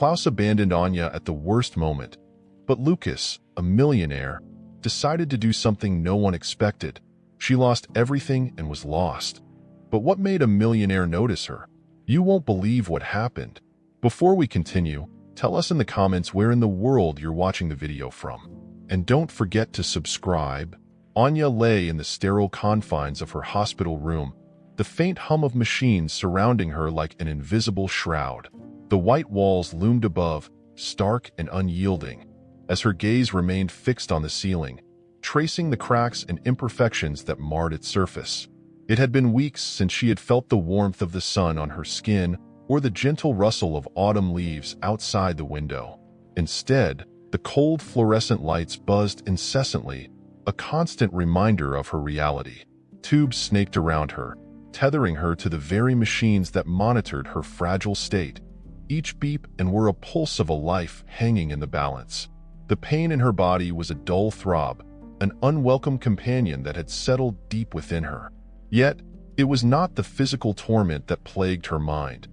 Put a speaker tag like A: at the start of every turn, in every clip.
A: Klaus abandoned Anya at the worst moment, but Lucas, a millionaire, decided to do something no one expected. She lost everything and was lost. But what made a millionaire notice her? You won't believe what happened. Before we continue, tell us in the comments where in the world you're watching the video from. And don't forget to subscribe. Anya lay in the sterile confines of her hospital room, the faint hum of machines surrounding her like an invisible shroud. The white walls loomed above, stark and unyielding, as her gaze remained fixed on the ceiling, tracing the cracks and imperfections that marred its surface. It had been weeks since she had felt the warmth of the sun on her skin or the gentle rustle of autumn leaves outside the window. Instead, the cold fluorescent lights buzzed incessantly, a constant reminder of her reality. Tubes snaked around her, tethering her to the very machines that monitored her fragile state. Each beep and were a pulse of a life hanging in the balance. The pain in her body was a dull throb, an unwelcome companion that had settled deep within her. Yet, it was not the physical torment that plagued her mind.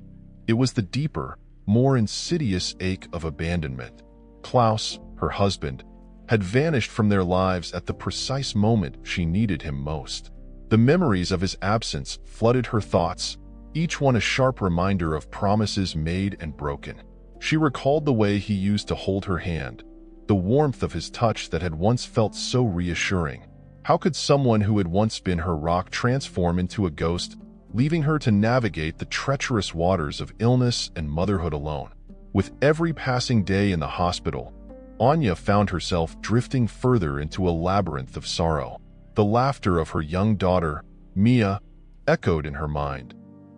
A: It was the deeper, more insidious ache of abandonment. Klaus, her husband, had vanished from their lives at the precise moment she needed him most. The memories of his absence flooded her thoughts, each one a sharp reminder of promises made and broken. She recalled the way he used to hold her hand, the warmth of his touch that had once felt so reassuring. How could someone who had once been her rock transform into a ghost, leaving her to navigate the treacherous waters of illness and motherhood alone? With every passing day in the hospital, Anya found herself drifting further into a labyrinth of sorrow. The laughter of her young daughter, Mia, echoed in her mind,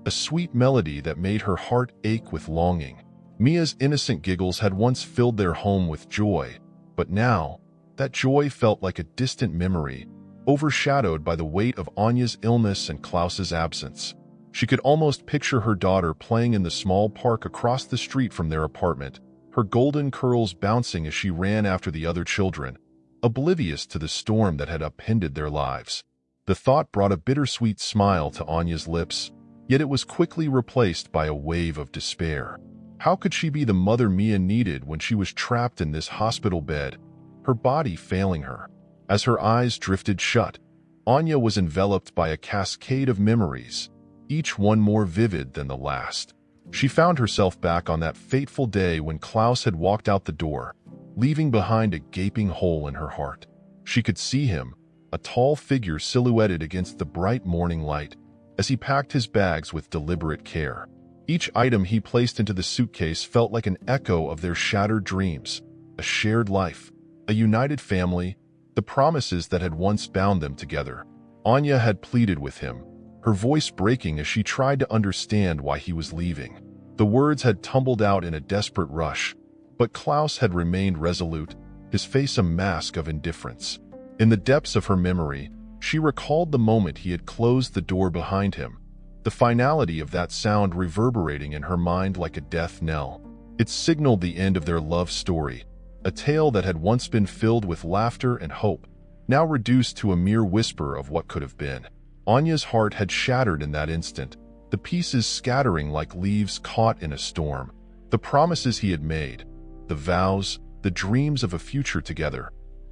A: a sweet melody that made her heart ache with longing. Mia's innocent giggles had once filled their home with joy, but now, that joy felt like a distant memory, overshadowed by the weight of Anya's illness and Klaus's absence. She could almost picture her daughter playing in the small park across the street from their apartment, her golden curls bouncing as she ran after the other children, oblivious to the storm that had upended their lives. The thought brought a bittersweet smile to Anya's lips, yet it was quickly replaced by a wave of despair. How could she be the mother Mia needed when she was trapped in this hospital bed, her body failing her? As her eyes drifted shut, Anya was enveloped by a cascade of memories, each one more vivid than the last. She found herself back on that fateful day when Klaus had walked out the door, leaving behind a gaping hole in her heart. She could see him, a tall figure silhouetted against the bright morning light, as he packed his bags with deliberate care. Each item he placed into the suitcase felt like an echo of their shattered dreams, a shared life, a united family, the promises that had once bound them together. Anya had pleaded with him, her voice breaking as she tried to understand why he was leaving. The words had tumbled out in a desperate rush, but Klaus had remained resolute, his face a mask of indifference. In the depths of her memory, she recalled the moment he had closed the door behind him, the finality of that sound reverberating in her mind like a death knell. It signaled the end of their love story, a tale that had once been filled with laughter and hope, now reduced to a mere whisper of what could have been. Anya's heart had shattered in that instant, the pieces scattering like leaves caught in a storm. The promises he had made, the vows, the dreams of a future together,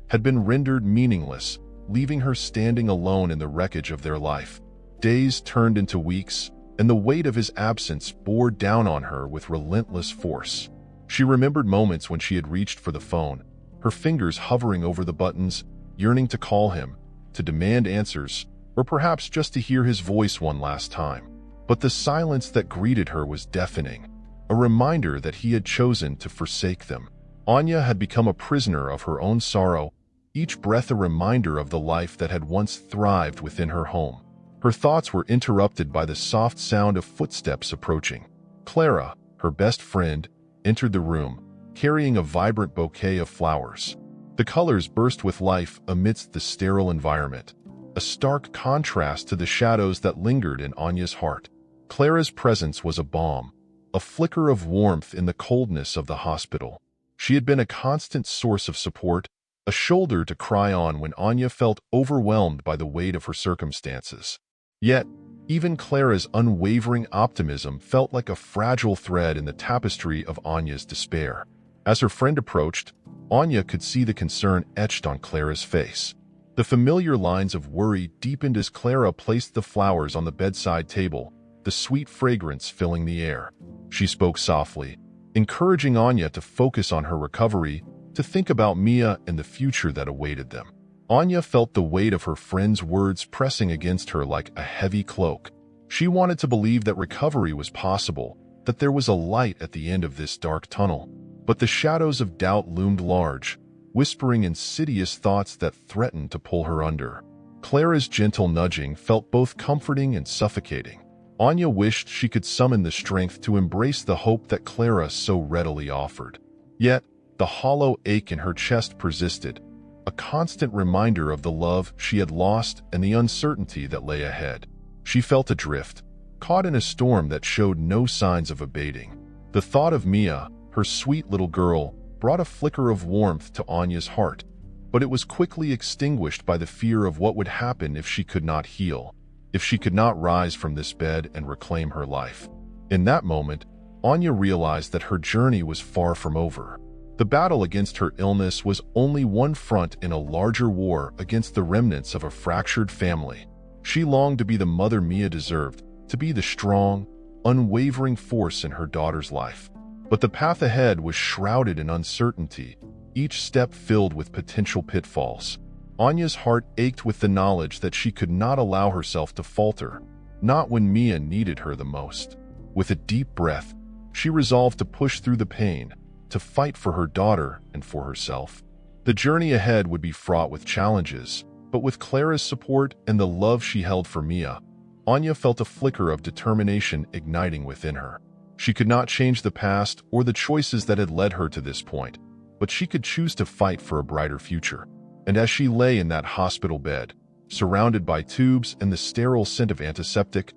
A: had been rendered meaningless, leaving her standing alone in the wreckage of their life. Days turned into weeks, and the weight of his absence bore down on her with relentless force. She remembered moments when she had reached for the phone, her fingers hovering over the buttons, yearning to call him, to demand answers, or perhaps just to hear his voice one last time. But the silence that greeted her was deafening, a reminder that he had chosen to forsake them. Anya had become a prisoner of her own sorrow, each breath a reminder of the life that had once thrived within her home. Her thoughts were interrupted by the soft sound of footsteps approaching. Clara, her best friend, entered the room, carrying a vibrant bouquet of flowers. The colors burst with life amidst the sterile environment, a stark contrast to the shadows that lingered in Anya's heart. Clara's presence was a balm, a flicker of warmth in the coldness of the hospital. She had been a constant source of support, a shoulder to cry on when Anya felt overwhelmed by the weight of her circumstances. Yet, Even Clara's unwavering optimism felt like a fragile thread in the tapestry of Anya's despair. As her friend approached, Anya could see the concern etched on Clara's face. The familiar lines of worry deepened as Clara placed the flowers on the bedside table, the sweet fragrance filling the air. She spoke softly, encouraging Anya to focus on her recovery, to think about Mia and the future that awaited them. Anya felt the weight of her friend's words pressing against her like a heavy cloak. She wanted to believe that recovery was possible, that there was a light at the end of this dark tunnel. But the shadows of doubt loomed large, whispering insidious thoughts that threatened to pull her under. Clara's gentle nudging felt both comforting and suffocating. Anya wished she could summon the strength to embrace the hope that Clara so readily offered. Yet, the hollow ache in her chest persisted, a constant reminder of the love she had lost and the uncertainty that lay ahead. She felt adrift, caught in a storm that showed no signs of abating. The thought of Mia, her sweet little girl, brought a flicker of warmth to Anya's heart, but it was quickly extinguished by the fear of what would happen if she could not heal, if she could not rise from this bed and reclaim her life. In that moment, Anya realized that her journey was far from over. The battle against her illness was only one front in a larger war against the remnants of a fractured family. She longed to be the mother Mia deserved, to be the strong, unwavering force in her daughter's life. But the path ahead was shrouded in uncertainty, each step filled with potential pitfalls. Anya's heart ached with the knowledge that she could not allow herself to falter, not when Mia needed her the most. With a deep breath, she resolved to push through the pain, to fight for her daughter and for herself. The journey ahead would be fraught with challenges, but with Clara's support and the love she held for Mia, Anya felt a flicker of determination igniting within her. She could not change the past or the choices that had led her to this point, but she could choose to fight for a brighter future. And as she lay in that hospital bed, surrounded by tubes and the sterile scent of antiseptic,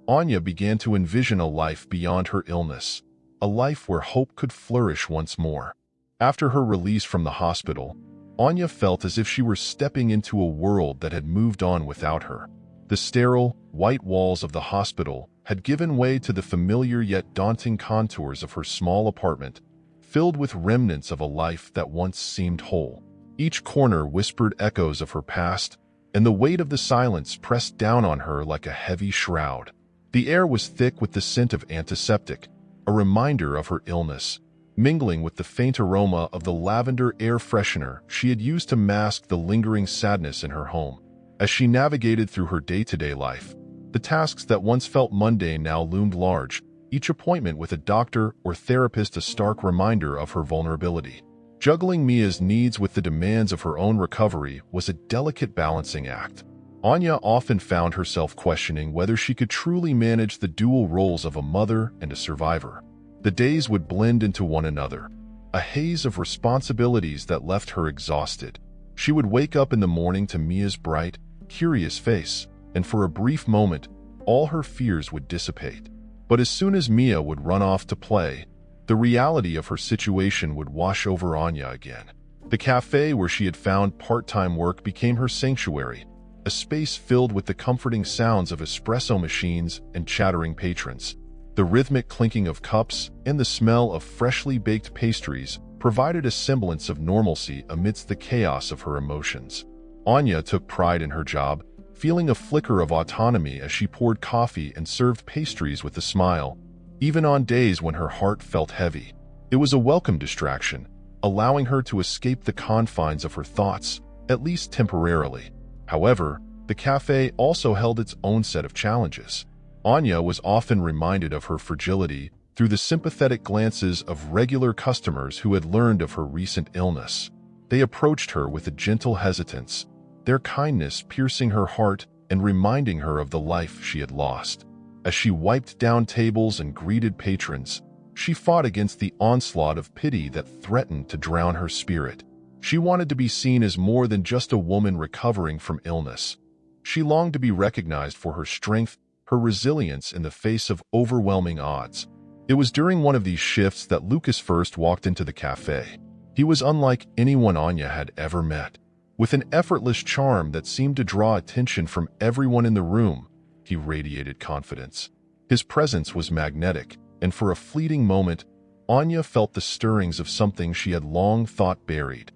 A: Anya began to envision a life beyond her illness, a life where hope could flourish once more. After her release from the hospital, Anya felt as if she were stepping into a world that had moved on without her. The sterile, white walls of the hospital had given way to the familiar yet daunting contours of her small apartment, filled with remnants of a life that once seemed whole. Each corner whispered echoes of her past, and the weight of the silence pressed down on her like a heavy shroud. The air was thick with the scent of antiseptic, a reminder of her illness, mingling with the faint aroma of the lavender air freshener she had used to mask the lingering sadness in her home. As she navigated through her day-to-day life, the tasks that once felt mundane now loomed large, each appointment with a doctor or therapist a stark reminder of her vulnerability. Juggling Mia's needs with the demands of her own recovery was a delicate balancing act. Anya often found herself questioning whether she could truly manage the dual roles of a mother and a survivor. The days would blend into one another, a haze of responsibilities that left her exhausted. She would wake up in the morning to Mia's bright, curious face, and for a brief moment, all her fears would dissipate. But as soon as Mia would run off to play, the reality of her situation would wash over Anya again. The cafe where she had found part-time work became her sanctuary, a space filled with the comforting sounds of espresso machines and chattering patrons. The rhythmic clinking of cups and the smell of freshly baked pastries provided a semblance of normalcy amidst the chaos of her emotions. Anya took pride in her job, feeling a flicker of autonomy as she poured coffee and served pastries with a smile, even on days when her heart felt heavy. It was a welcome distraction, allowing her to escape the confines of her thoughts, at least temporarily. However, the cafe also held its own set of challenges. Anya was often reminded of her fragility through the sympathetic glances of regular customers who had learned of her recent illness. They approached her with a gentle hesitance, their kindness piercing her heart and reminding her of the life she had lost. As she wiped down tables and greeted patrons, she fought against the onslaught of pity that threatened to drown her spirit. She wanted to be seen as more than just a woman recovering from illness. She longed to be recognized for her strength, her resilience in the face of overwhelming odds. It was during one of these shifts that Lucas first walked into the cafe. He was unlike anyone Anya had ever met. With an effortless charm that seemed to draw attention from everyone in the room, he radiated confidence. His presence was magnetic, and for a fleeting moment, Anya felt the stirrings of something she had long thought buried.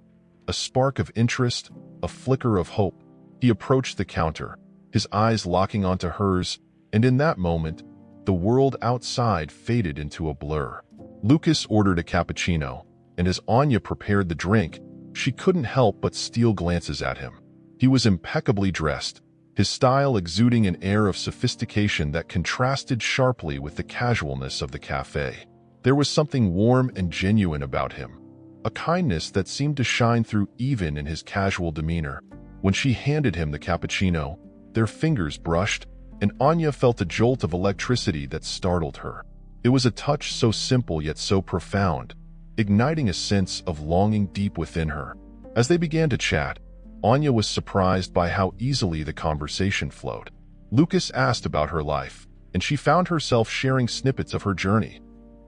A: A spark of interest, a flicker of hope. He approached the counter, his eyes locking onto hers, and in that moment, the world outside faded into a blur. Lucas ordered a cappuccino, and as Anya prepared the drink, she couldn't help but steal glances at him. He was impeccably dressed, his style exuding an air of sophistication that contrasted sharply with the casualness of the cafe. There was something warm and genuine about him, a kindness that seemed to shine through even in his casual demeanor. When she handed him the cappuccino, their fingers brushed, and Anya felt a jolt of electricity that startled her. It was a touch so simple yet so profound, igniting a sense of longing deep within her. As they began to chat, Anya was surprised by how easily the conversation flowed. Lucas asked about her life, and she found herself sharing snippets of her journey.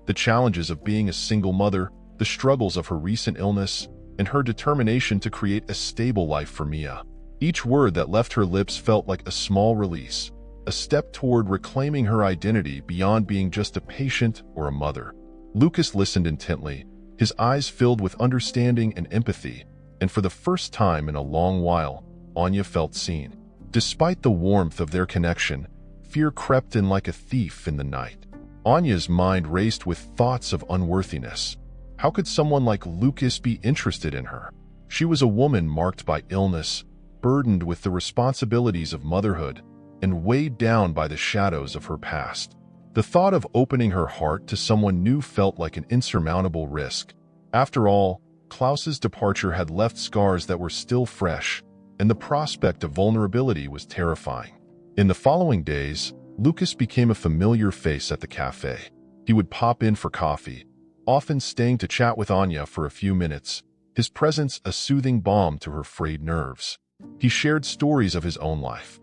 A: The challenges of being a single mother, the struggles of her recent illness, and her determination to create a stable life for Mia. Each word that left her lips felt like a small release, a step toward reclaiming her identity beyond being just a patient or a mother. Lucas listened intently, his eyes filled with understanding and empathy, and for the first time in a long while, Anya felt seen. Despite the warmth of their connection, fear crept in like a thief in the night. Anya's mind raced with thoughts of unworthiness. How could someone like Lucas be interested in her? She was a woman marked by illness, burdened with the responsibilities of motherhood, and weighed down by the shadows of her past. The thought of opening her heart to someone new felt like an insurmountable risk. After all, Klaus's departure had left scars that were still fresh, and the prospect of vulnerability was terrifying. In the following days, Lucas became a familiar face at the cafe. He would pop in for coffee, often staying to chat with Anya for a few minutes, his presence a soothing balm to her frayed nerves. He shared stories of his own life,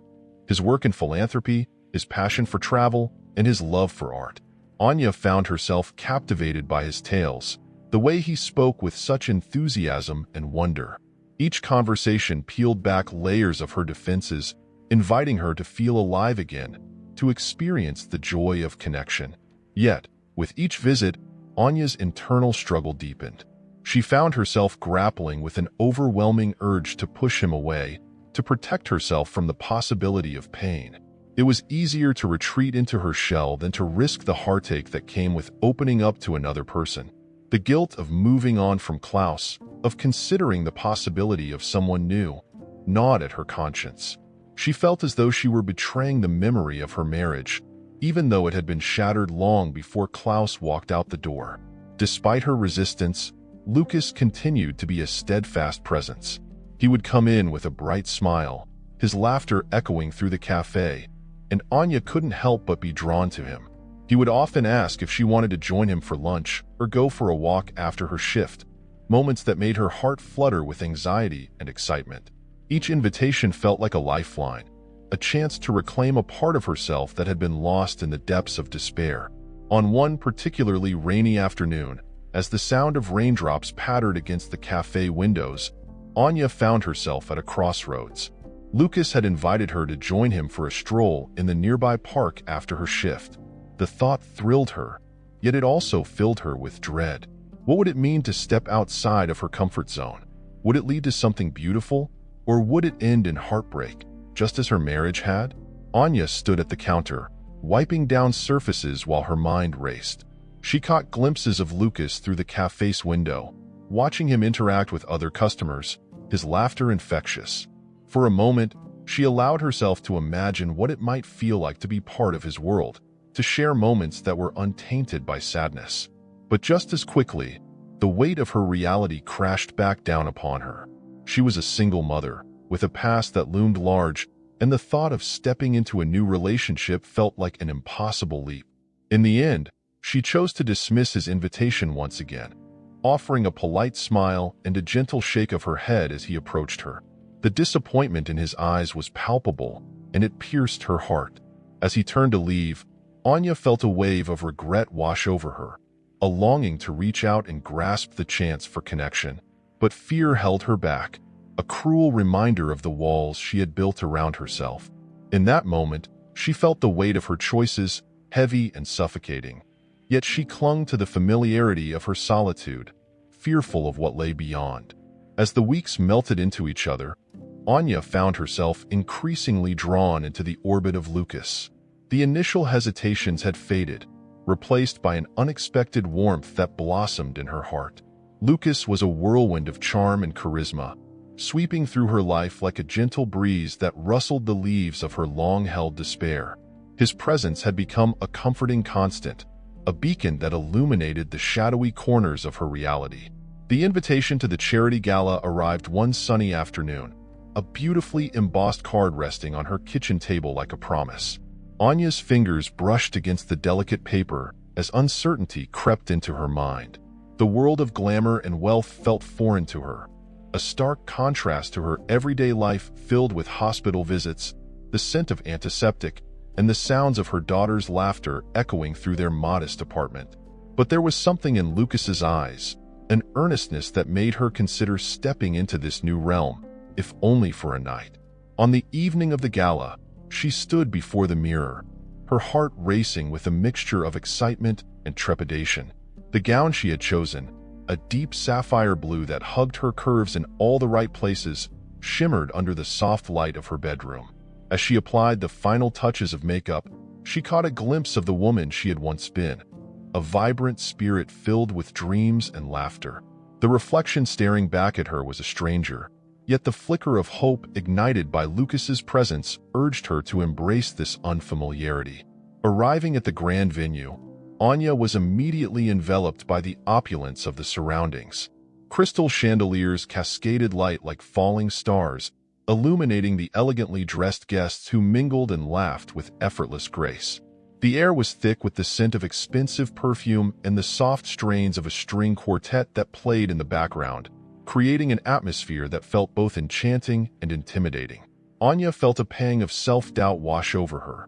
A: his work in philanthropy, his passion for travel, and his love for art. Anya found herself captivated by his tales, the way he spoke with such enthusiasm and wonder. Each conversation peeled back layers of her defenses, inviting her to feel alive again, to experience the joy of connection. Yet, with each visit, Anya's internal struggle deepened. She found herself grappling with an overwhelming urge to push him away, to protect herself from the possibility of pain. It was easier to retreat into her shell than to risk the heartache that came with opening up to another person. The guilt of moving on from Klaus, of considering the possibility of someone new, gnawed at her conscience. She felt as though she were betraying the memory of her marriage, even though it had been shattered long before Klaus walked out the door. Despite her resistance, Lucas continued to be a steadfast presence. He would come in with a bright smile, his laughter echoing through the cafe, and Anya couldn't help but be drawn to him. He would often ask if she wanted to join him for lunch or go for a walk after her shift, moments that made her heart flutter with anxiety and excitement. Each invitation felt like a lifeline, a chance to reclaim a part of herself that had been lost in the depths of despair. On one particularly rainy afternoon, as the sound of raindrops pattered against the cafe windows, Anya found herself at a crossroads. Lucas had invited her to join him for a stroll in the nearby park after her shift. The thought thrilled her, yet it also filled her with dread. What would it mean to step outside of her comfort zone? Would it lead to something beautiful, or would it end in heartbreak, just as her marriage had? Anya stood at the counter, wiping down surfaces while her mind raced. She caught glimpses of Lucas through the cafe's window, watching him interact with other customers, his laughter infectious. For a moment, she allowed herself to imagine what it might feel like to be part of his world, to share moments that were untainted by sadness. But just as quickly, the weight of her reality crashed back down upon her. She was a single mother, with a past that loomed large, and the thought of stepping into a new relationship felt like an impossible leap. In the end, she chose to dismiss his invitation once again, offering a polite smile and a gentle shake of her head as he approached her. The disappointment in his eyes was palpable, and it pierced her heart. As he turned to leave, Anya felt a wave of regret wash over her, a longing to reach out and grasp the chance for connection. But fear held her back, a cruel reminder of the walls she had built around herself. In that moment, She felt the weight of her choices, heavy and suffocating. Yet she clung to the familiarity of her solitude, fearful of what lay beyond. As the weeks melted into each other, Anya found herself increasingly drawn into the orbit of Lucas. The initial hesitations had faded, replaced by an unexpected warmth that blossomed in her heart. Lucas was a whirlwind of charm and charisma, sweeping through her life like a gentle breeze that rustled the leaves of her long-held despair. His presence had become a comforting constant, a beacon that illuminated the shadowy corners of her reality. The invitation to the charity gala arrived one sunny afternoon, a beautifully embossed card resting on her kitchen table like a promise. Anya's fingers brushed against the delicate paper as uncertainty crept into her mind. The world of glamour and wealth felt foreign to her, a stark contrast to her everyday life filled with hospital visits, the scent of antiseptic, and the sounds of her daughter's laughter echoing through their modest apartment. But there was something in Lucas's eyes, an earnestness that made her consider stepping into this new realm, if only for a night. On the evening of the gala, she stood before the mirror, her heart racing with a mixture of excitement and trepidation. The gown she had chosen, a deep sapphire blue that hugged her curves in all the right places, shimmered under the soft light of her bedroom. As she applied the final touches of makeup, she caught a glimpse of the woman she had once been, a vibrant spirit filled with dreams and laughter. The reflection staring back at her was a stranger, yet the flicker of hope ignited by Lucas's presence urged her to embrace this unfamiliarity. Arriving at the grand venue, Anya was immediately enveloped by the opulence of the surroundings. Crystal chandeliers cascaded light like falling stars, illuminating the elegantly dressed guests who mingled and laughed with effortless grace. The air was thick with the scent of expensive perfume and the soft strains of a string quartet that played in the background, creating an atmosphere that felt both enchanting and intimidating. Anya felt a pang of self-doubt wash over her.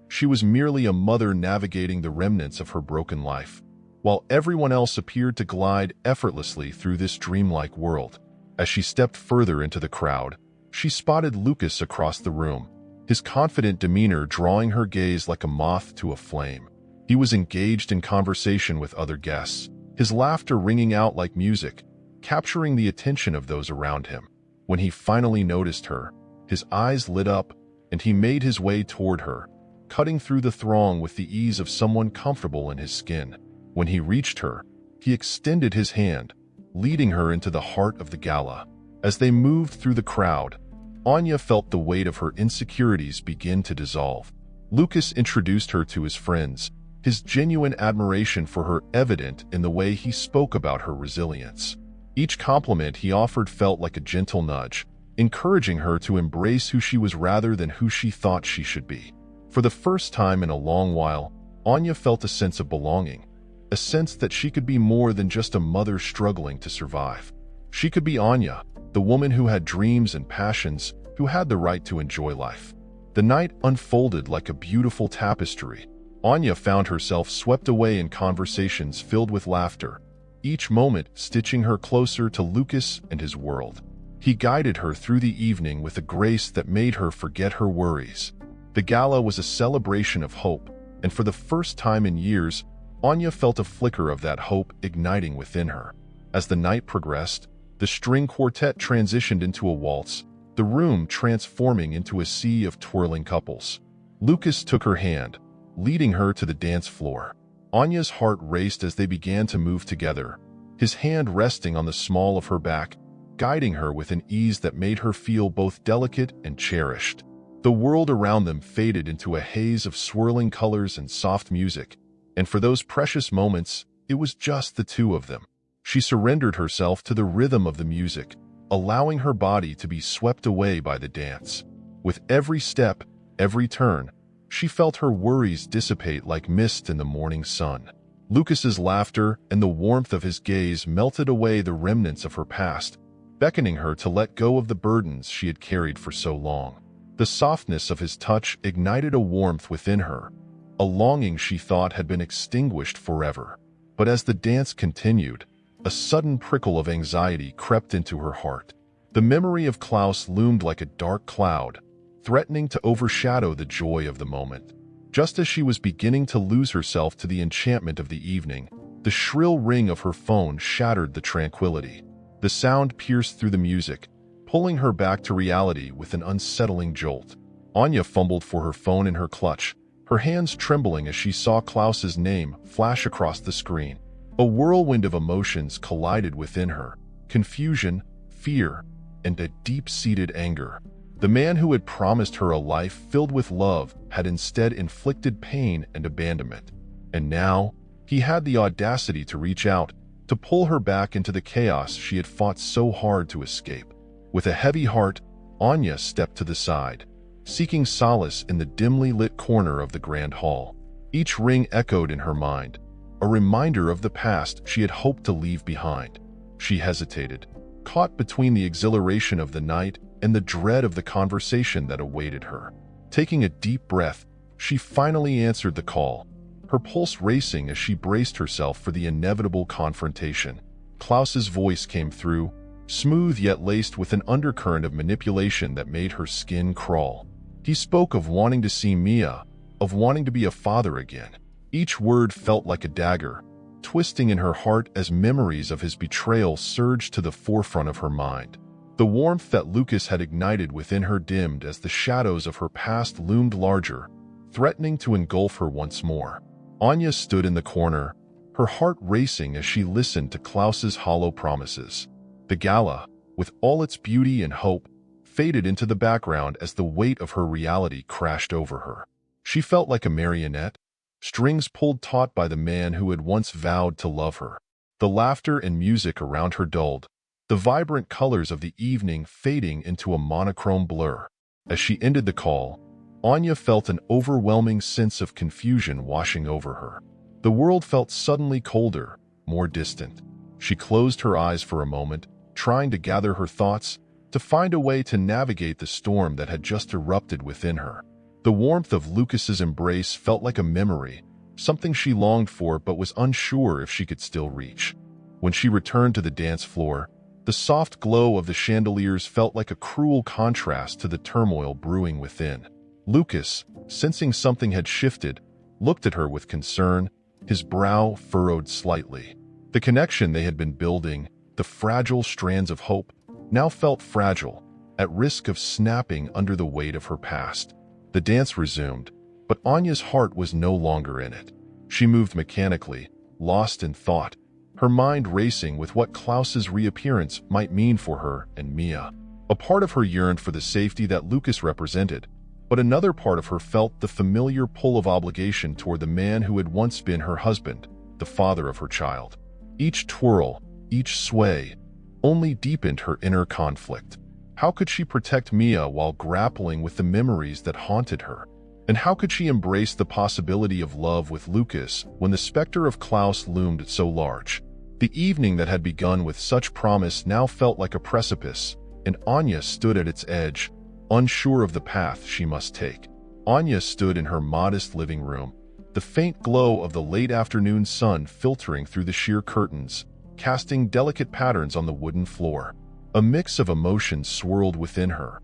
A: She was merely a mother navigating the remnants of her broken life, while everyone else appeared to glide effortlessly through this dreamlike world. As she stepped further into the crowd, she spotted Lucas across the room, his confident demeanor drawing her gaze like a moth to a flame. He was engaged in conversation with other guests, his laughter ringing out like music, capturing the attention of those around him. When he finally noticed her, his eyes lit up, and he made his way toward her, cutting through the throng with the ease of someone comfortable in his skin. When he reached her, he extended his hand, leading her into the heart of the gala. As they moved through the crowd, Anya felt the weight of her insecurities begin to dissolve. Lucas introduced her to his friends, his genuine admiration for her evident in the way he spoke about her resilience. Each compliment he offered felt like a gentle nudge, encouraging her to embrace who she was rather than who she thought she should be. For the first time in a long while, Anya felt a sense of belonging, a sense that she could be more than just a mother struggling to survive. She could be Anya, the woman who had dreams and passions, who had the right to enjoy life. The night unfolded like a beautiful tapestry. Anya found herself swept away in conversations filled with laughter, each moment stitching her closer to Lucas and his world. He guided her through the evening with a grace that made her forget her worries. The gala was a celebration of hope, and for the first time in years, Anya felt a flicker of that hope igniting within her. As the night progressed, the string quartet transitioned into a waltz, the room transforming into a sea of twirling couples. Lucas took her hand, leading her to the dance floor. Anya's heart raced as they began to move together, his hand resting on the small of her back, guiding her with an ease that made her feel both delicate and cherished. The world around them faded into a haze of swirling colors and soft music, and for those precious moments, it was just the two of them. She surrendered herself to the rhythm of the music, allowing her body to be swept away by the dance. With every step, every turn, she felt her worries dissipate like mist in the morning sun. Lucas's laughter and the warmth of his gaze melted away the remnants of her past, beckoning her to let go of the burdens she had carried for so long. The softness of his touch ignited a warmth within her, a longing she thought had been extinguished forever. But as the dance continued, a sudden prickle of anxiety crept into her heart. The memory of Klaus loomed like a dark cloud, threatening to overshadow the joy of the moment. Just as she was beginning to lose herself to the enchantment of the evening, the shrill ring of her phone shattered the tranquility. The sound pierced through the music, pulling her back to reality with an unsettling jolt. Anya fumbled for her phone in her clutch, her hands trembling as she saw Klaus's name flash across the screen. A whirlwind of emotions collided within her: confusion, fear, and a deep-seated anger. The man who had promised her a life filled with love had instead inflicted pain and abandonment. And now, he had the audacity to reach out, to pull her back into the chaos she had fought so hard to escape. With a heavy heart, Anya stepped to the side, seeking solace in the dimly lit corner of the grand hall. Each ring echoed in her mind, a reminder of the past she had hoped to leave behind. She hesitated, caught between the exhilaration of the night and the dread of the conversation that awaited her. Taking a deep breath, she finally answered the call, her pulse racing as she braced herself for the inevitable confrontation. Klaus's voice came through, smooth yet laced with an undercurrent of manipulation that made her skin crawl. He spoke of wanting to see Mia, of wanting to be a father again. Each word felt like a dagger, twisting in her heart as memories of his betrayal surged to the forefront of her mind. The warmth that Lucas had ignited within her dimmed as the shadows of her past loomed larger, threatening to engulf her once more. Anya stood in the corner, her heart racing as she listened to Klaus's hollow promises. The gala, with all its beauty and hope, faded into the background as the weight of her reality crashed over her. She felt like a marionette, strings pulled taut by the man who had once vowed to love her. The laughter and music around her dulled, the vibrant colors of the evening fading into a monochrome blur. As she ended the call, Anya felt an overwhelming sense of confusion washing over her. The world felt suddenly colder, more distant. She closed her eyes for a moment, trying to gather her thoughts, to find a way to navigate the storm that had just erupted within her. The warmth of Lucas's embrace felt like a memory, something she longed for but was unsure if she could still reach. When she returned to the dance floor, the soft glow of the chandeliers felt like a cruel contrast to the turmoil brewing within. Lucas, sensing something had shifted, looked at her with concern, his brow furrowed slightly. The connection they had been building, the fragile strands of hope, now felt fragile, at risk of snapping under the weight of her past. The dance resumed, but Anya's heart was no longer in it. She moved mechanically, lost in thought, her mind racing with what Klaus's reappearance might mean for her and Mia. A part of her yearned for the safety that Lucas represented, but another part of her felt the familiar pull of obligation toward the man who had once been her husband, the father of her child. Each twirl, each sway, only deepened her inner conflict. How could she protect Mia while grappling with the memories that haunted her? And how could she embrace the possibility of love with Lucas when the specter of Klaus loomed so large? The evening that had begun with such promise now felt like a precipice, and Anya stood at its edge, unsure of the path she must take. Anya stood in her modest living room, the faint glow of the late afternoon sun filtering through the sheer curtains, casting delicate patterns on the wooden floor. A mix of emotions swirled within her,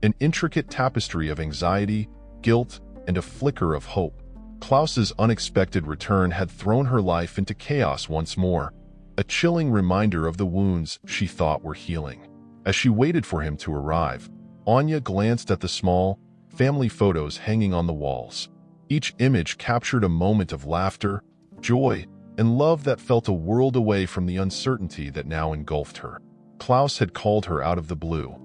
A: an intricate tapestry of anxiety, guilt, and a flicker of hope. Klaus's unexpected return had thrown her life into chaos once more, a chilling reminder of the wounds she thought were healing. As she waited for him to arrive, Anya glanced at the small, family photos hanging on the walls. Each image captured a moment of laughter, joy, and love that felt a world away from the uncertainty that now engulfed her. Klaus had called her out of the blue,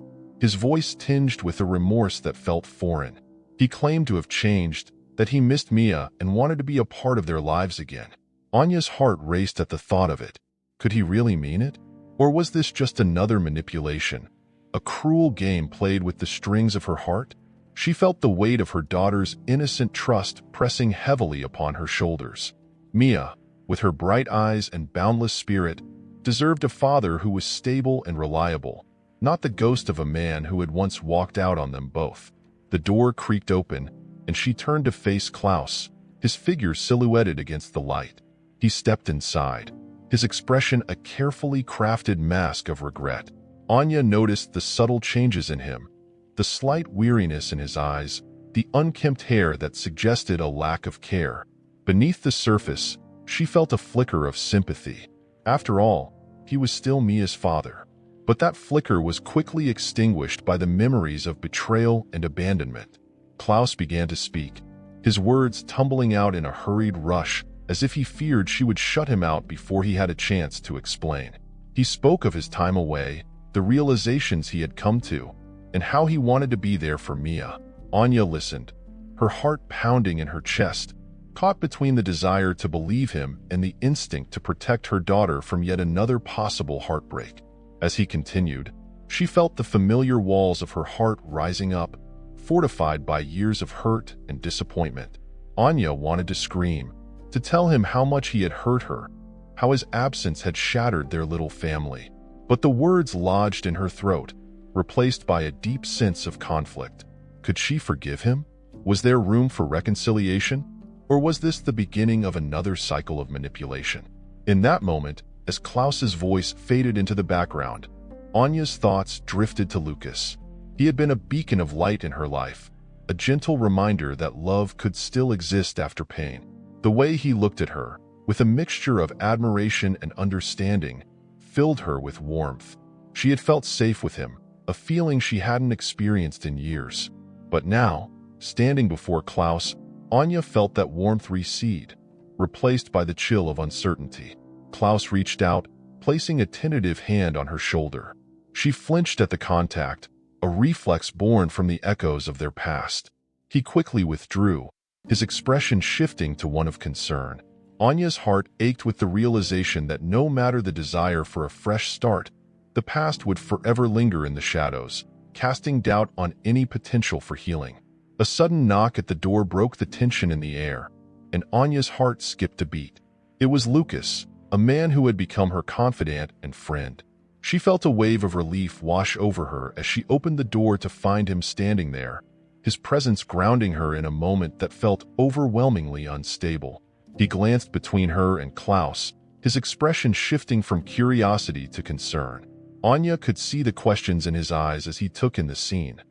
A: his voice tinged with a remorse that felt foreign. He claimed to have changed, that he missed Mia and wanted to be a part of their lives again. Anya's heart raced at the thought of it. Could he really mean it? Or was this just another manipulation, a cruel game played with the strings of her heart? She felt the weight of her daughter's innocent trust pressing heavily upon her shoulders. Mia, with her bright eyes and boundless spirit, deserved a father who was stable and reliable, not the ghost of a man who had once walked out on them both. The door creaked open, and she turned to face Klaus, his figure silhouetted against the light. He stepped inside, his expression a carefully crafted mask of regret. Anya noticed the subtle changes in him, the slight weariness in his eyes, the unkempt hair that suggested a lack of care. Beneath the surface, she felt a flicker of sympathy. After all, he was still Mia's father. But that flicker was quickly extinguished by the memories of betrayal and abandonment. Klaus began to speak, his words tumbling out in a hurried rush, as if he feared she would shut him out before he had a chance to explain. He spoke of his time away, the realizations he had come to, and how he wanted to be there for Mia. Anya listened, her heart pounding in her chest, caught between the desire to believe him and the instinct to protect her daughter from yet another possible heartbreak. As he continued, she felt the familiar walls of her heart rising up, fortified by years of hurt and disappointment. Anya wanted to scream, to tell him how much he had hurt her, how his absence had shattered their little family. But the words lodged in her throat, replaced by a deep sense of conflict. Could she forgive him? Was there room for reconciliation? Or was this the beginning of another cycle of manipulation? In that moment, as Klaus's voice faded into the background, Anya's thoughts drifted to Lucas. He had been a beacon of light in her life, a gentle reminder that love could still exist after pain. The way he looked at her, with a mixture of admiration and understanding, filled her with warmth. She had felt safe with him, a feeling she hadn't experienced in years. But now, standing before Klaus, Anya felt that warmth recede, replaced by the chill of uncertainty. Klaus reached out, placing a tentative hand on her shoulder. She flinched at the contact, a reflex born from the echoes of their past. He quickly withdrew, his expression shifting to one of concern. Anya's heart ached with the realization that no matter the desire for a fresh start, the past would forever linger in the shadows, casting doubt on any potential for healing. A sudden knock at the door broke the tension in the air, and Anya's heart skipped a beat. It was Lucas, a man who had become her confidant and friend. She felt a wave of relief wash over her as she opened the door to find him standing there, his presence grounding her in a moment that felt overwhelmingly unstable. He glanced between her and Klaus, his expression shifting from curiosity to concern. Anya could see the questions in his eyes as he took in the scene,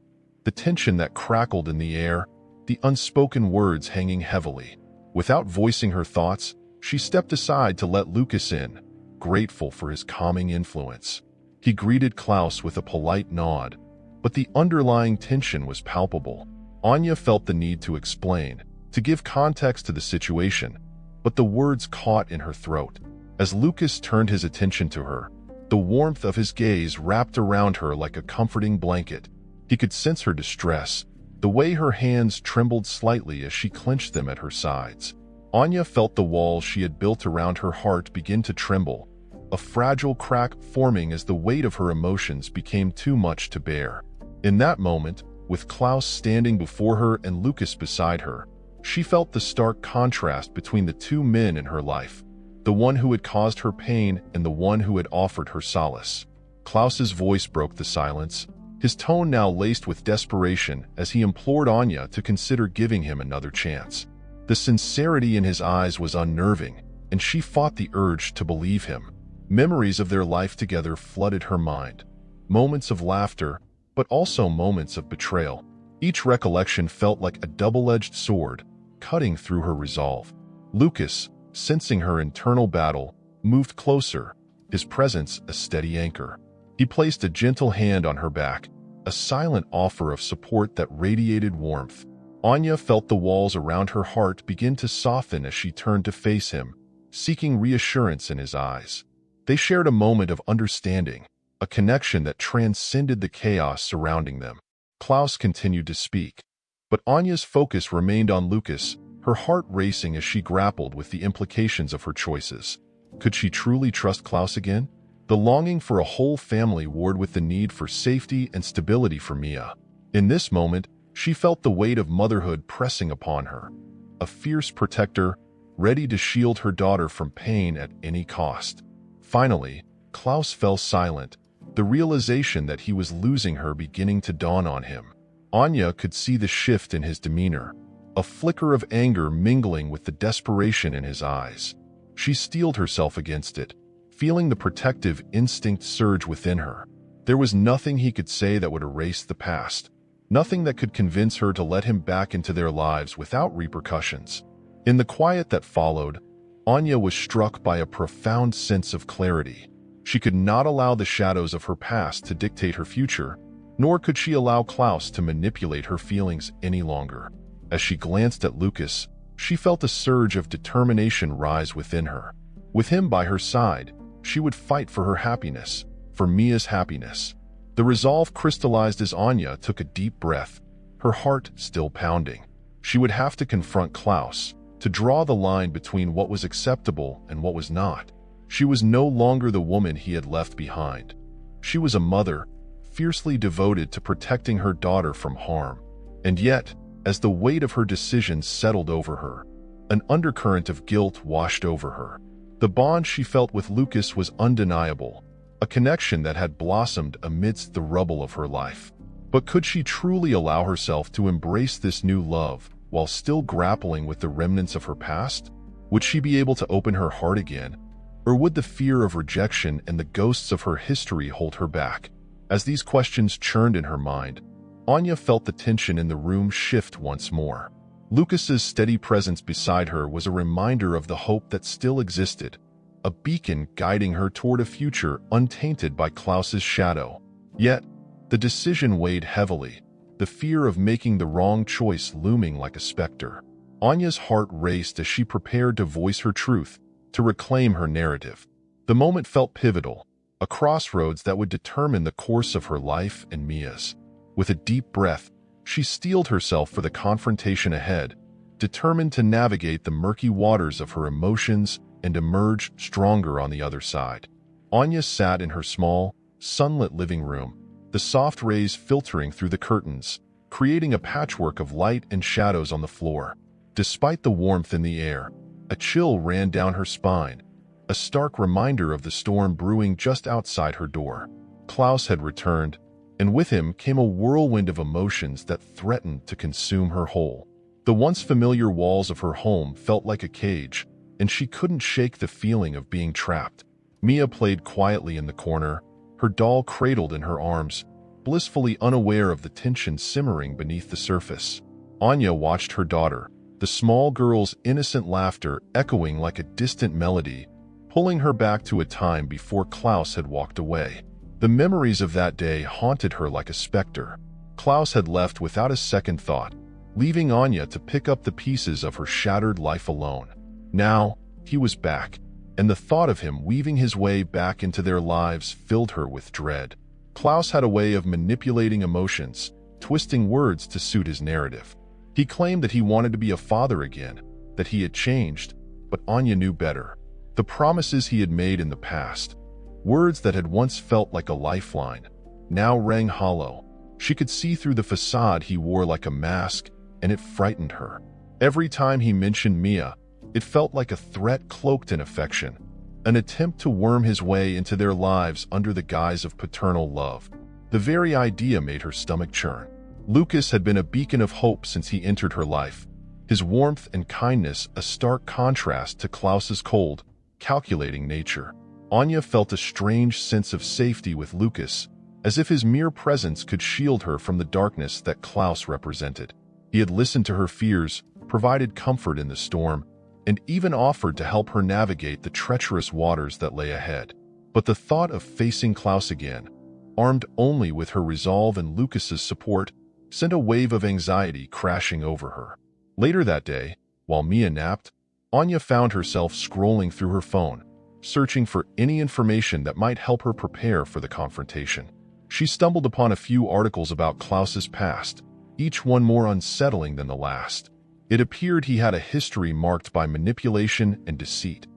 A: the tension that crackled in the air, the unspoken words hanging heavily. Without voicing her thoughts, she stepped aside to let Lucas in, grateful for his calming influence. He greeted Klaus with a polite nod, but the underlying tension was palpable. Anya felt the need to explain, to give context to the situation, but the words caught in her throat. As Lucas turned his attention to her, the warmth of his gaze wrapped around her like a comforting blanket. He could sense her distress, the way her hands trembled slightly as she clenched them at her sides. Anya felt the walls she had built around her heart begin to tremble, a fragile crack forming as the weight of her emotions became too much to bear. In that moment, with Klaus standing before her and Lucas beside her, she felt the stark contrast between the two men in her life, the one who had caused her pain and the one who had offered her solace. Klaus's voice broke the silence, his tone now laced with desperation as he implored Anya to consider giving him another chance. The sincerity in his eyes was unnerving, and she fought the urge to believe him. Memories of their life together flooded her mind. Moments of laughter, but also moments of betrayal. Each recollection felt like a double-edged sword, cutting through her resolve. Lucas, sensing her internal battle, moved closer, his presence a steady anchor. He placed a gentle hand on her back, a silent offer of support that radiated warmth. Anya felt the walls around her heart begin to soften as she turned to face him, seeking reassurance in his eyes. They shared a moment of understanding, a connection that transcended the chaos surrounding them. Klaus continued to speak, but Anya's focus remained on Lucas, her heart racing as she grappled with the implications of her choices. Could she truly trust Klaus again? The longing for a whole family warred with the need for safety and stability for Mia. In this moment, she felt the weight of motherhood pressing upon her, a fierce protector, ready to shield her daughter from pain at any cost. Finally, Klaus fell silent, the realization that he was losing her beginning to dawn on him. Anya could see the shift in his demeanor, a flicker of anger mingling with the desperation in his eyes. She steeled herself against it, feeling the protective instinct surge within her. There was nothing he could say that would erase the past, Nothing that could convince her to let him back into their lives without repercussions. In the quiet that followed, Anya was struck by a profound sense of clarity. She could not allow the shadows of her past to dictate her future, nor could she allow Klaus to manipulate her feelings any longer. As she glanced at Lucas, she felt a surge of determination rise within her. With him by her side, she would fight for her happiness, for Mia's happiness. The resolve crystallized as Anya took a deep breath, her heart still pounding. She would have to confront Klaus, to draw the line between what was acceptable and what was not. She was no longer the woman he had left behind. She was a mother, fiercely devoted to protecting her daughter from harm. And yet, as the weight of her decisions settled over her, an undercurrent of guilt washed over her. The bond she felt with Lucas was undeniable, a connection that had blossomed amidst the rubble of her life. But could she truly allow herself to embrace this new love while still grappling with the remnants of her past? Would she be able to open her heart again? Or would the fear of rejection and the ghosts of her history hold her back? As these questions churned in her mind, Anya felt the tension in the room shift once more. Lucas's steady presence beside her was a reminder of the hope that still existed, a beacon guiding her toward a future untainted by Klaus's shadow. Yet, the decision weighed heavily, the fear of making the wrong choice looming like a specter. Anya's heart raced as she prepared to voice her truth, to reclaim her narrative. The moment felt pivotal, a crossroads that would determine the course of her life and Mia's. With a deep breath, she steeled herself for the confrontation ahead, determined to navigate the murky waters of her emotions and emerge stronger on the other side. Anya sat in her small, sunlit living room, the soft rays filtering through the curtains, creating a patchwork of light and shadows on the floor. Despite the warmth in the air, a chill ran down her spine, a stark reminder of the storm brewing just outside her door. Klaus had returned, and with him came a whirlwind of emotions that threatened to consume her whole. The once familiar walls of her home felt like a cage, and she couldn't shake the feeling of being trapped. Mia played quietly in the corner, her doll cradled in her arms, blissfully unaware of the tension simmering beneath the surface. Anya watched her daughter, the small girl's innocent laughter echoing like a distant melody, pulling her back to a time before Klaus had walked away. The memories of that day haunted her like a specter. Klaus had left without a second thought, leaving Anya to pick up the pieces of her shattered life alone. Now, he was back, and the thought of him weaving his way back into their lives filled her with dread. Klaus had a way of manipulating emotions, twisting words to suit his narrative. He claimed that he wanted to be a father again, that he had changed, but Anya knew better. The promises he had made in the past, words that had once felt like a lifeline, now rang hollow. She could see through the facade he wore like a mask, and it frightened her. Every time he mentioned Mia, it felt like a threat cloaked in affection, an attempt to worm his way into their lives under the guise of paternal love. The very idea made her stomach churn. Lucas had been a beacon of hope since he entered her life, his warmth and kindness a stark contrast to Klaus's cold, calculating nature. Anya felt a strange sense of safety with Lucas, as if his mere presence could shield her from the darkness that Klaus represented. He had listened to her fears, provided comfort in the storm, and even offered to help her navigate the treacherous waters that lay ahead. But the thought of facing Klaus again, armed only with her resolve and Lucas's support, sent a wave of anxiety crashing over her. Later that day, while Mia napped, Anya found herself scrolling through her phone, searching for any information that might help her prepare for the confrontation. She stumbled upon a few articles about Klaus's past, each one more unsettling than the last. It appeared he had a history marked by manipulation and deceit,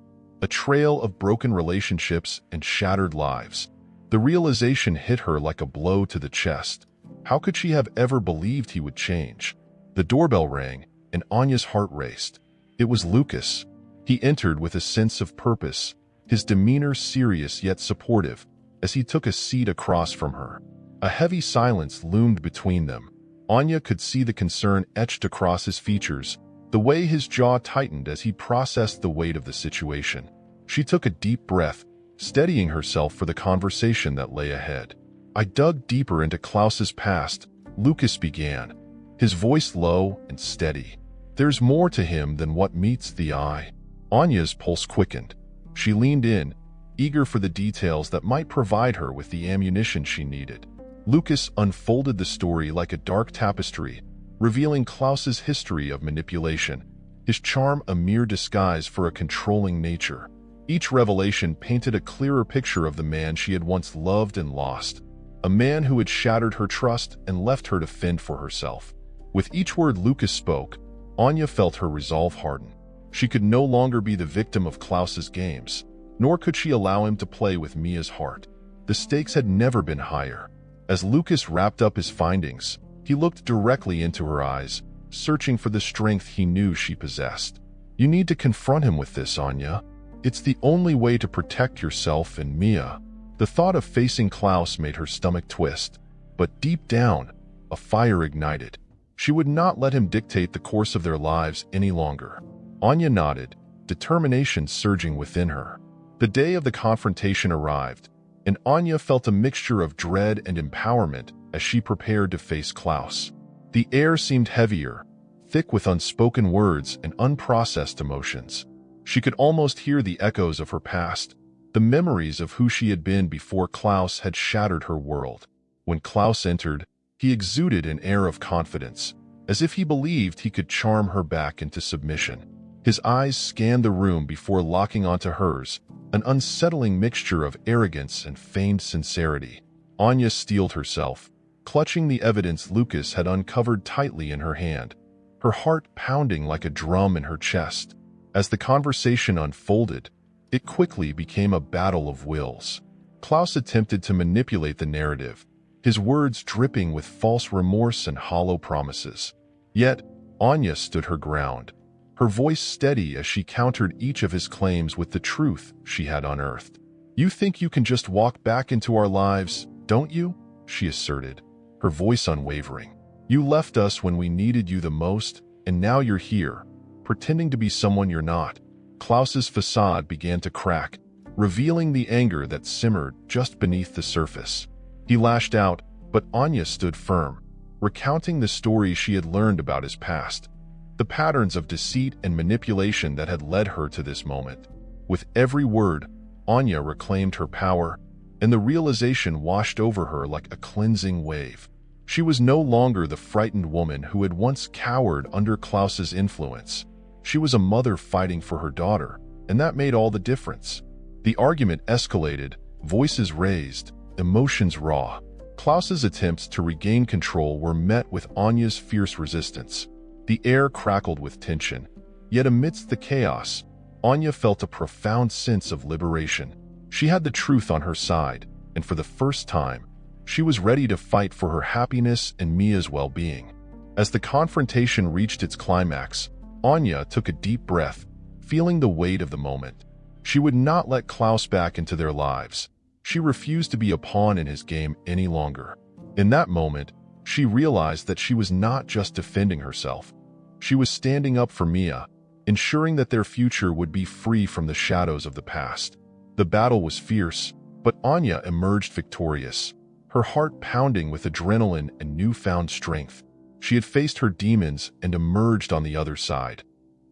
A: a trail of broken relationships and shattered lives. The realization hit her like a blow to the chest. How could she have ever believed he would change? The doorbell rang, and Anya's heart raced. It was Lucas. He entered with a sense of purpose, his demeanor serious yet supportive, as he took a seat across from her. A heavy silence loomed between them. Anya could see the concern etched across his features, the way his jaw tightened as he processed the weight of the situation. She took a deep breath, steadying herself for the conversation that lay ahead. I dug deeper into Klaus's past, Lucas began, his voice low and steady. "There's more to him than what meets the eye." Anya's pulse quickened. She leaned in, eager for the details that might provide her with the ammunition she needed. Lucas unfolded the story like a dark tapestry, revealing Klaus's history of manipulation, his charm a mere disguise for a controlling nature. Each revelation painted a clearer picture of the man she had once loved and lost, a man who had shattered her trust and left her to fend for herself. With each word Lucas spoke, Anya felt her resolve harden. She could no longer be the victim of Klaus's games, nor could she allow him to play with Mia's heart. The stakes had never been higher. As Lucas wrapped up his findings, he looked directly into her eyes, searching for the strength he knew she possessed. "You need to confront him with this, Anya. It's the only way to protect yourself and Mia." The thought of facing Klaus made her stomach twist, but deep down, a fire ignited. She would not let him dictate the course of their lives any longer. Anya nodded, determination surging within her. The day of the confrontation arrived, and Anya felt a mixture of dread and empowerment as she prepared to face Klaus. The air seemed heavier, thick with unspoken words and unprocessed emotions. She could almost hear the echoes of her past, the memories of who she had been before Klaus had shattered her world. When Klaus entered, he exuded an air of confidence, as if he believed he could charm her back into submission. His eyes scanned the room before locking onto hers, an unsettling mixture of arrogance and feigned sincerity. Anya steeled herself, clutching the evidence Lucas had uncovered tightly in her hand, her heart pounding like a drum in her chest. As the conversation unfolded, it quickly became a battle of wills. Klaus attempted to manipulate the narrative, his words dripping with false remorse and hollow promises. Yet, Anya stood her ground, her voice steady as she countered each of his claims with the truth she had unearthed. "You think you can just walk back into our lives, don't you?" she asserted, her voice unwavering. "You left us when we needed you the most, and now you're here, pretending to be someone you're not." Klaus's facade began to crack, revealing the anger that simmered just beneath the surface. He lashed out, but Anya stood firm, recounting the stories she had learned about his past, the patterns of deceit and manipulation that had led her to this moment. With every word, Anya reclaimed her power, and the realization washed over her like a cleansing wave. She was no longer the frightened woman who had once cowered under Klaus's influence. She was a mother fighting for her daughter, and that made all the difference. The argument escalated, voices raised, emotions raw. Klaus's attempts to regain control were met with Anya's fierce resistance. The air crackled with tension, yet amidst the chaos, Anya felt a profound sense of liberation. She had the truth on her side, and for the first time, she was ready to fight for her happiness and Mia's well-being. As the confrontation reached its climax, Anya took a deep breath, feeling the weight of the moment. She would not let Klaus back into their lives. She refused to be a pawn in his game any longer. In that moment, she realized that she was not just defending herself. She was standing up for Mia, ensuring that their future would be free from the shadows of the past. The battle was fierce, but Anya emerged victorious, her heart pounding with adrenaline and newfound strength. She had faced her demons and emerged on the other side,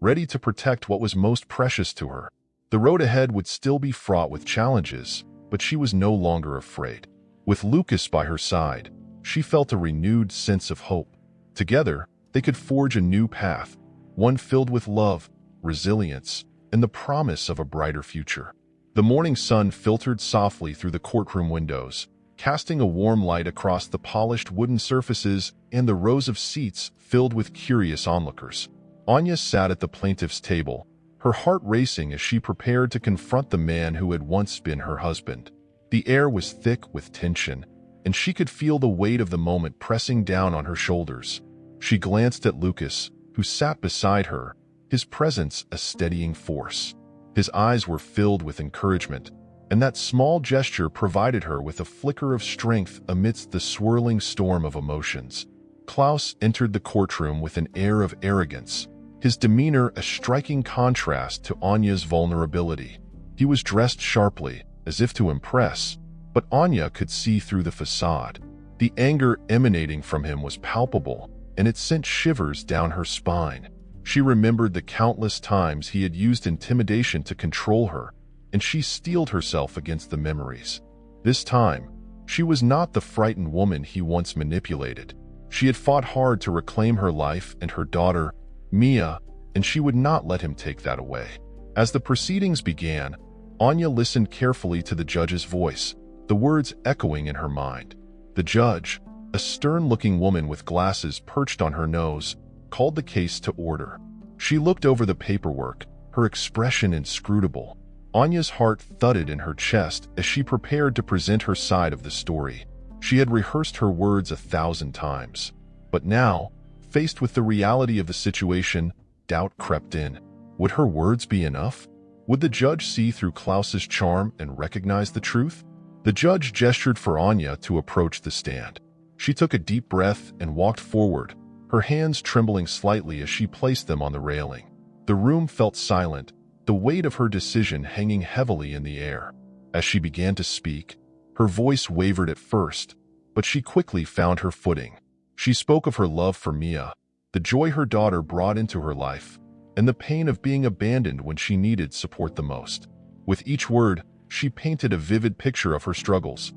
A: ready to protect what was most precious to her. The road ahead would still be fraught with challenges, but she was no longer afraid. With Lucas by her side, she felt a renewed sense of hope. Together, they could forge a new path, one filled with love, resilience, and the promise of a brighter future. The morning sun filtered softly through the courtroom windows, casting a warm light across the polished wooden surfaces and the rows of seats filled with curious onlookers. Anya sat at the plaintiff's table, her heart racing as she prepared to confront the man who had once been her husband. The air was thick with tension, and she could feel the weight of the moment pressing down on her shoulders. She glanced at Lucas, who sat beside her, his presence a steadying force. His eyes were filled with encouragement, and that small gesture provided her with a flicker of strength amidst the swirling storm of emotions. Klaus entered the courtroom with an air of arrogance, his demeanor a striking contrast to Anya's vulnerability. He was dressed sharply, as if to impress, but Anya could see through the facade. The anger emanating from him was palpable, and it sent shivers down her spine. She remembered the countless times he had used intimidation to control her, and she steeled herself against the memories. This time, she was not the frightened woman he once manipulated. She had fought hard to reclaim her life and her daughter, Mia, and she would not let him take that away. As the proceedings began, Anya listened carefully to the judge's voice, the words echoing in her mind. The judge, a stern-looking woman with glasses perched on her nose, called the case to order. She looked over the paperwork, her expression inscrutable. Anya's heart thudded in her chest as she prepared to present her side of the story. She had rehearsed her words 1,000 times. But now, faced with the reality of the situation, doubt crept in. Would her words be enough? Would the judge see through Klaus's charm and recognize the truth? The judge gestured for Anya to approach the stand. She took a deep breath and walked forward, her hands trembling slightly as she placed them on the railing. The room felt silent, the weight of her decision hanging heavily in the air. As she began to speak, her voice wavered at first, but she quickly found her footing. She spoke of her love for Mia, the joy her daughter brought into her life, and the pain of being abandoned when she needed support the most. With each word, she painted a vivid picture of her struggles.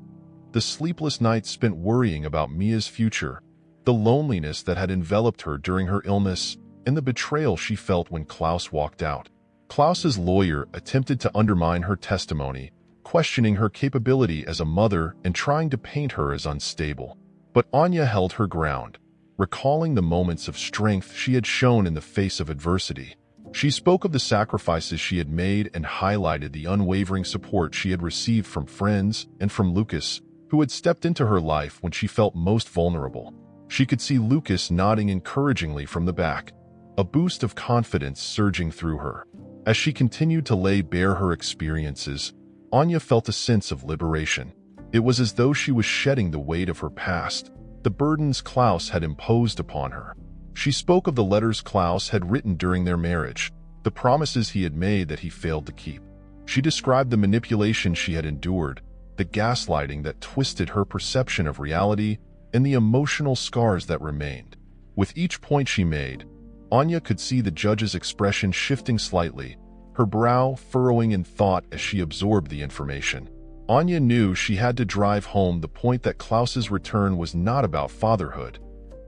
A: The sleepless nights spent worrying about Mia's future, the loneliness that had enveloped her during her illness, and the betrayal she felt when Klaus walked out. Klaus's lawyer attempted to undermine her testimony, questioning her capability as a mother and trying to paint her as unstable. But Anya held her ground, recalling the moments of strength she had shown in the face of adversity. She spoke of the sacrifices she had made and highlighted the unwavering support she had received from friends and from Lucas, who had stepped into her life when she felt most vulnerable. She could see Lucas nodding encouragingly from the back, a boost of confidence surging through her. As she continued to lay bare her experiences, Anya felt a sense of liberation. It was as though she was shedding the weight of her past, the burdens Klaus had imposed upon her. She spoke of the letters Klaus had written during their marriage, the promises he had made that he failed to keep. She described the manipulation she had endured, the gaslighting that twisted her perception of reality, and the emotional scars that remained. With each point she made, Anya could see the judge's expression shifting slightly, her brow furrowing in thought as she absorbed the information. Anya knew she had to drive home the point that Klaus's return was not about fatherhood.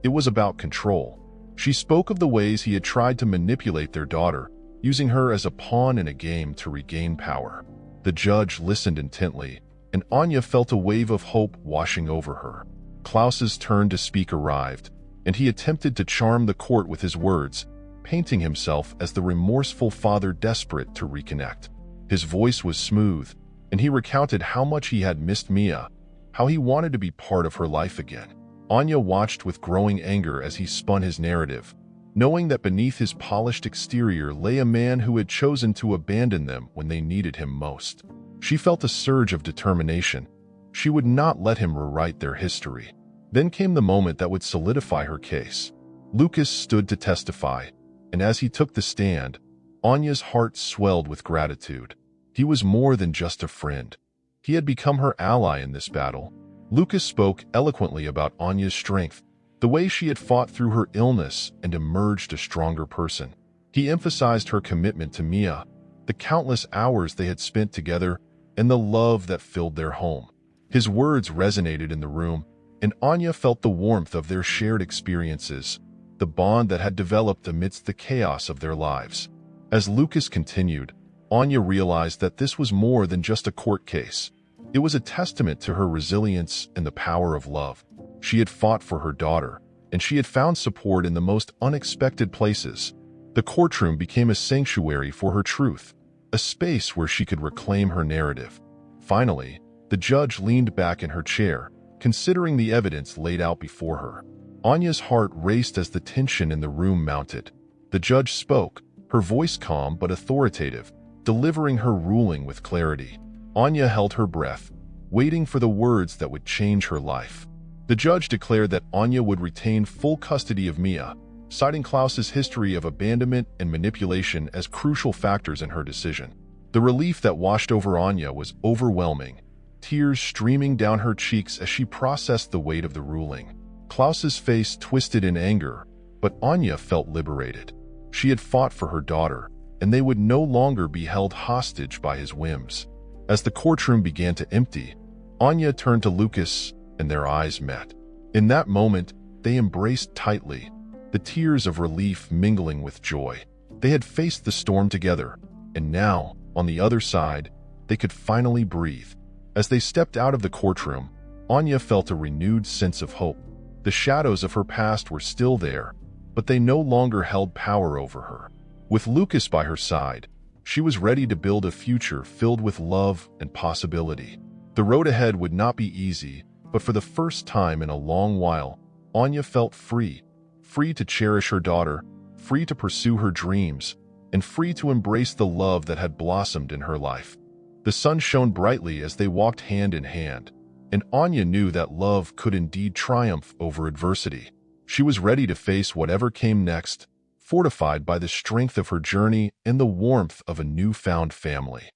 A: It was about control. She spoke of the ways he had tried to manipulate their daughter, using her as a pawn in a game to regain power. The judge listened intently, and Anya felt a wave of hope washing over her. Klaus's turn to speak arrived, and he attempted to charm the court with his words, painting himself as the remorseful father desperate to reconnect. His voice was smooth, and he recounted how much he had missed Mia, how he wanted to be part of her life again. Anya watched with growing anger as he spun his narrative, knowing that beneath his polished exterior lay a man who had chosen to abandon them when they needed him most. She felt a surge of determination. She would not let him rewrite their history. Then came the moment that would solidify her case. Lucas stood to testify, and as he took the stand, Anya's heart swelled with gratitude. He was more than just a friend. He had become her ally in this battle. Lucas spoke eloquently about Anya's strength, the way she had fought through her illness and emerged a stronger person. He emphasized her commitment to Mia, the countless hours they had spent together, and the love that filled their home. His words resonated in the room, and Anya felt the warmth of their shared experiences, the bond that had developed amidst the chaos of their lives. As Lucas continued, Anya realized that this was more than just a court case. It was a testament to her resilience and the power of love. She had fought for her daughter, and she had found support in the most unexpected places. The courtroom became a sanctuary for her truth, a space where she could reclaim her narrative. Finally, the judge leaned back in her chair, considering the evidence laid out before her. Anya's heart raced as the tension in the room mounted. The judge spoke, her voice calm but authoritative, delivering her ruling with clarity. Anya held her breath, waiting for the words that would change her life. The judge declared that Anya would retain full custody of Mia, citing Klaus's history of abandonment and manipulation as crucial factors in her decision. The relief that washed over Anya was overwhelming. tears streaming down her cheeks as she processed the weight of the ruling. Klaus's face twisted in anger, but Anya felt liberated. She had fought for her daughter, and they would no longer be held hostage by his whims. As the courtroom began to empty, Anya turned to Lucas, and their eyes met. In that moment, they embraced tightly, the tears of relief mingling with joy. They had faced the storm together, and now, on the other side, they could finally breathe. As they stepped out of the courtroom, Anya felt a renewed sense of hope. The shadows of her past were still there, but they no longer held power over her. With Lucas by her side, she was ready to build a future filled with love and possibility. The road ahead would not be easy, but for the first time in a long while, Anya felt free. Free to cherish her daughter, free to pursue her dreams, and free to embrace the love that had blossomed in her life. The sun shone brightly as they walked hand in hand, and Anya knew that love could indeed triumph over adversity. She was ready to face whatever came next, fortified by the strength of her journey and the warmth of a newfound family.